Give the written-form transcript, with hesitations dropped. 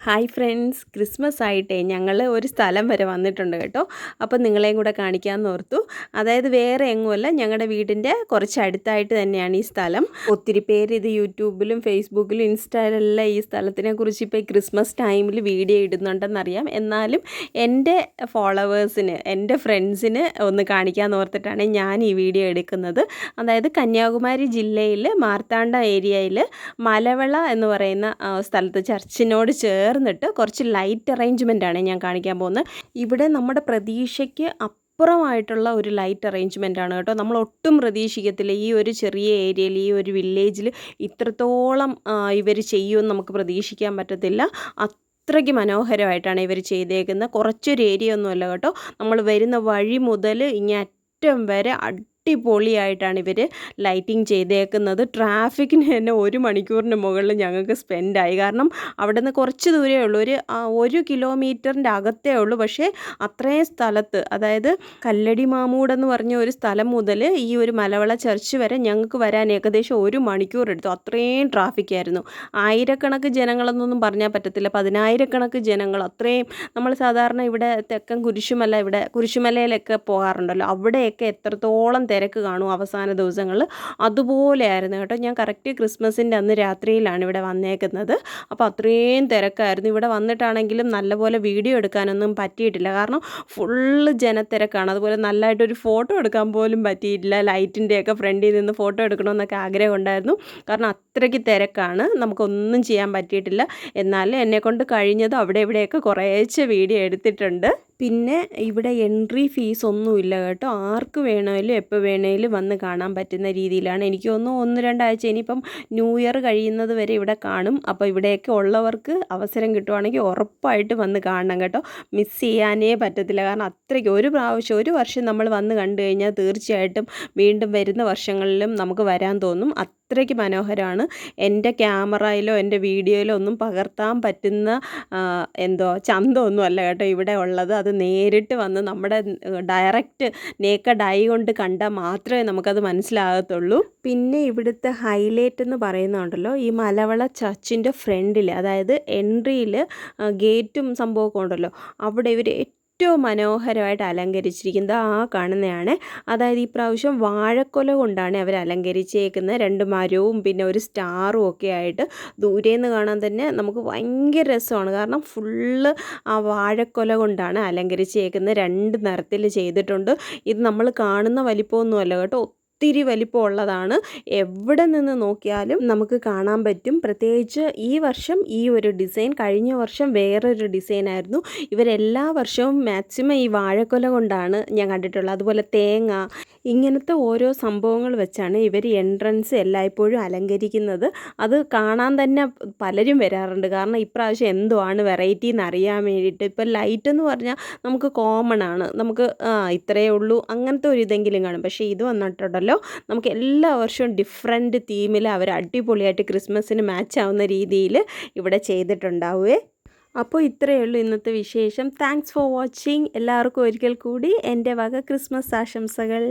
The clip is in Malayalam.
ഹായ് ഫ്രണ്ട്സ്, ക്രിസ്മസ് ആയിട്ടേ ഞങ്ങൾ ഒരു സ്ഥലം വരെ വന്നിട്ടുണ്ട് കേട്ടോ. അപ്പോൾ നിങ്ങളെയും കൂടെ കാണിക്കാമെന്ന് ഓർത്തു. അതായത് വേറെ എങ്ങുമല്ല, ഞങ്ങളുടെ വീടിൻ്റെ കുറച്ച് അടുത്തായിട്ട് തന്നെയാണ് ഈ സ്ഥലം. ഒത്തിരി പേര് ഇത് യൂട്യൂബിലും ഫേസ്ബുക്കിലും ഇൻസ്റ്റയിലെല്ലാം ഈ സ്ഥലത്തിനെ കുറിച്ച് ഇപ്പോൾ ഈ ക്രിസ്മസ് ടൈമിൽ വീഡിയോ ഇടുന്നുണ്ടെന്നറിയാം. എന്നാലും എൻ്റെ ഫോളോവേഴ്സിന്, എൻ്റെ ഫ്രണ്ട്സിന് ഒന്ന് കാണിക്കാമെന്ന് ഓർത്തിട്ടാണ് ഞാൻ ഈ വീഡിയോ എടുക്കുന്നത്. അതായത് കന്യാകുമാരി ജില്ലയിൽ മാർത്താണ്ഡ ഏരിയയിൽ മലവള എന്ന് പറയുന്ന സ്ഥലത്ത് ചർച്ചിനോട് ചേർന്നിട്ട് കുറച്ച് ലൈറ്റ് അറേഞ്ച്മെൻ്റാണ് ഞാൻ കാണിക്കാൻ പോകുന്നത്. ഇവിടെ നമ്മുടെ പ്രതീക്ഷയ്ക്ക് അപ്പുറമായിട്ടുള്ള ഒരു ലൈറ്റ് അറേഞ്ച്മെൻ്റ് ആണ് കേട്ടോ. നമ്മൾ ഒട്ടും പ്രതീക്ഷിക്കത്തില്ല ഈ ഒരു ചെറിയ ഏരിയയിൽ, ഈ ഒരു വില്ലേജിൽ ഇത്രത്തോളം ഇവർ ചെയ്യുമെന്ന് നമുക്ക് പ്രതീക്ഷിക്കാൻ പറ്റത്തില്ല. അത്രയ്ക്ക് മനോഹരമായിട്ടാണ് ഇവർ ചെയ്തേക്കുന്നത്. കുറച്ചൊരു ഏരിയ ഒന്നുമല്ല കേട്ടോ. നമ്മൾ വരുന്ന വഴി മുതൽ ഇങ്ങേ അറ്റം വരെ അടിപൊളിയായിട്ടാണ് ഇവർ ലൈറ്റിംഗ് ചെയ്തേക്കുന്നത്. ട്രാഫിക്കിന് തന്നെ 1 മണിക്കൂറിന് മുകളിൽ ഞങ്ങൾക്ക് സ്പെൻഡായി. കാരണം അവിടെ നിന്ന് കുറച്ച് ദൂരമേ ഉള്ളൂ, ഒരു കിലോമീറ്ററിൻ്റെ അകത്തേ ഉള്ളൂ. പക്ഷേ അത്രയും സ്ഥലത്ത്, അതായത് കല്ലടി മാമൂടെന്ന് പറഞ്ഞ ഒരു സ്ഥലം മുതൽ ഈ ഒരു മലവള ചർച്ച് വരെ ഞങ്ങൾക്ക് വരാൻ ഏകദേശം 1 മണിക്കൂർ എടുത്തു. അത്രയും ട്രാഫിക്കായിരുന്നു. ആയിരക്കണക്ക് ജനങ്ങളെന്നൊന്നും പറഞ്ഞാൽ പറ്റത്തില്ല, 10,000കണക്ക് ജനങ്ങൾ. അത്രയും നമ്മൾ സാധാരണ ഇവിടെ തെക്കൻ കുരിശുമല, ഇവിടെ കുരിശുമലയിലൊക്കെ പോകാറുണ്ടല്ലോ, അവിടെയൊക്കെ എത്രത്തോളം തിരക്ക് കാണും അവസാന ദിവസങ്ങളിൽ, അതുപോലെയായിരുന്നു കേട്ടോ. ഞാൻ കറക്റ്റ് ക്രിസ്മസിൻ്റെ അന്ന് രാത്രിയിലാണ് ഇവിടെ വന്നേക്കുന്നത്. അപ്പോൾ അത്രയും തിരക്കായിരുന്നു. ഇവിടെ വന്നിട്ടാണെങ്കിലും നല്ലപോലെ വീഡിയോ എടുക്കാനൊന്നും പറ്റിയിട്ടില്ല, കാരണം ഫുള്ള് ജനത്തിരക്കാണ്. അതുപോലെ നല്ലതായിട്ടൊരു ഫോട്ടോ എടുക്കാൻ പോലും പറ്റിയിട്ടില്ല. ലൈറ്റിൻ്റെയൊക്കെ ഫ്രണ്ടിൽ നിന്ന് ഫോട്ടോ എടുക്കണമെന്നൊക്കെ ആഗ്രഹം ഉണ്ടായിരുന്നു, കാരണം അത്രയ്ക്ക് തിരക്കാണ്. നമുക്കൊന്നും ചെയ്യാൻ പറ്റിയിട്ടില്ല. എന്നാലും എന്നെക്കൊണ്ട് കഴിഞ്ഞത് അവിടെ ഇവിടെയൊക്കെ കുറേശ്ശെ വീഡിയോ എടുത്തിട്ടുണ്ട്. പിന്നെ ഇവിടെ എൻട്രി ഫീസ് ഒന്നുമില്ല കേട്ടോ. ആർക്ക് വേണമെങ്കിലും എപ്പോൾ വേണമെങ്കിലും വന്ന് കാണാൻ പറ്റുന്ന രീതിയിലാണ്. എനിക്ക് തോന്നുന്നു 1-2 ആഴ്ച, ഇനിയിപ്പം ന്യൂ ഇയർ കഴിയുന്നത് വരെ ഇവിടെ കാണും. അപ്പോൾ ഇവിടെയൊക്കെ ഉള്ളവർക്ക് അവസരം കിട്ടുവാണെങ്കിൽ ഉറപ്പായിട്ട് വന്ന് കാണണം കേട്ടോ. മിസ് ചെയ്യാനേ പറ്റത്തില്ല, കാരണം അത്രയ്ക്ക് ഒരു വർഷം നമ്മൾ വന്ന് കണ്ടു കഴിഞ്ഞാൽ തീർച്ചയായിട്ടും വീണ്ടും വരുന്ന വർഷങ്ങളിലും നമുക്ക് വരാൻ തോന്നും. അത്രയ്ക്ക് മനോഹരമാണ്. എൻ്റെ ക്യാമറയിലോ എൻ്റെ വീഡിയോയിലോ ഒന്നും പകർത്താൻ പറ്റുന്ന ചന്തമൊന്നും അല്ല കേട്ടോ ഇവിടെ ഉള്ളത്. അത് നേരിട്ട് വന്ന് നമ്മുടെ ഡയറക്റ്റ് നേക്കഡ് ഐ കൊണ്ട് കണ്ടാൽ മാത്രമേ നമുക്കത് മനസ്സിലാകത്തുള്ളൂ. പിന്നെ ഇവിടുത്തെ ഹൈലൈറ്റ് എന്ന് പറയുന്നുണ്ടല്ലോ, ഈ മലവള ചർച്ചിൻ്റെ ഫ്രണ്ടിൽ, അതായത് എൻട്രിയിൽ ഗേറ്റും സംഭവമൊക്കെ ഉണ്ടല്ലോ, അവിടെ ഇവർ ഏറ്റവും മനോഹരമായിട്ട് അലങ്കരിച്ചിരിക്കുന്നത് കാണുന്നതാണ്. അതായത് ഈ പ്രാവശ്യം വാഴക്കൊല കൊണ്ടാണ് അവർ അലങ്കരിച്ചേക്കുന്നത്. 2 മരവും പിന്നെ ഒരു സ്റ്റാറും ഒക്കെ ആയിട്ട് ദൂരേന്ന് കാണാൻ തന്നെ നമുക്ക് ഭയങ്കര രസമാണ്. കാരണം ഫുള്ള് ആ വാഴക്കൊല കൊണ്ടാണ് അലങ്കരിച്ചേക്കുന്നത്. 2 നിറത്തിൽ ചെയ്തിട്ടുണ്ട്. ഇത് നമ്മൾ കാണുന്ന വലിപ്പമൊന്നുമല്ല കേട്ടോ, ഒത്തിരി വലിപ്പമുള്ളതാണ്. എവിടെ നിന്ന് നോക്കിയാലും നമുക്ക് കാണാൻ പറ്റും. പ്രത്യേകിച്ച് ഈ വർഷം ഈ ഒരു ഡിസൈൻ, കഴിഞ്ഞ വർഷം വേറൊരു ഡിസൈനായിരുന്നു. ഇവരെല്ലാ വർഷവും മാക്സിമം ഈ വാഴക്കൊല കൊണ്ടാണ് ഞാൻ കണ്ടിട്ടുള്ളത്. അതുപോലെ തേങ്ങ, ഇങ്ങനത്തെ ഓരോ സംഭവങ്ങൾ വെച്ചാണ് ഇവർ എൻട്രൻസ് എല്ലായ്പ്പോഴും അലങ്കരിക്കുന്നത്. അത് കാണാൻ തന്നെ പലരും വരാറുണ്ട്. കാരണം ഇപ്രാവശ്യം എന്തുവാണ് വെറൈറ്റി എന്ന് അറിയാൻ വേണ്ടിയിട്ട്. ഇപ്പോൾ ലൈറ്റ് എന്ന് പറഞ്ഞാൽ നമുക്ക് കോമൺ ആണ്, നമുക്ക് ഇത്രയേ ഉള്ളൂ അങ്ങനത്തെ ഒരു ഇതെങ്കിലും കാണും. പക്ഷേ ഇത് വന്നിട്ടുണ്ടല്ലോ, നമുക്ക് എല്ലാ വർഷവും ഡിഫറെൻറ്റ് തീമിൽ അവർ അടിപൊളിയായിട്ട് ക്രിസ്മസിന് മാച്ച് ആവുന്ന രീതിയിൽ ഇവിടെ ചെയ്തിട്ടുണ്ടാവുകയെ. അപ്പോൾ ഇത്രയേ ഉള്ളൂ ഇന്നത്തെ വിശേഷം. Thanks for watching. എല്ലാവർക്കും ഒരിക്കൽ കൂടി എൻ്റെ വക ക്രിസ്മസ് ആശംസകൾ.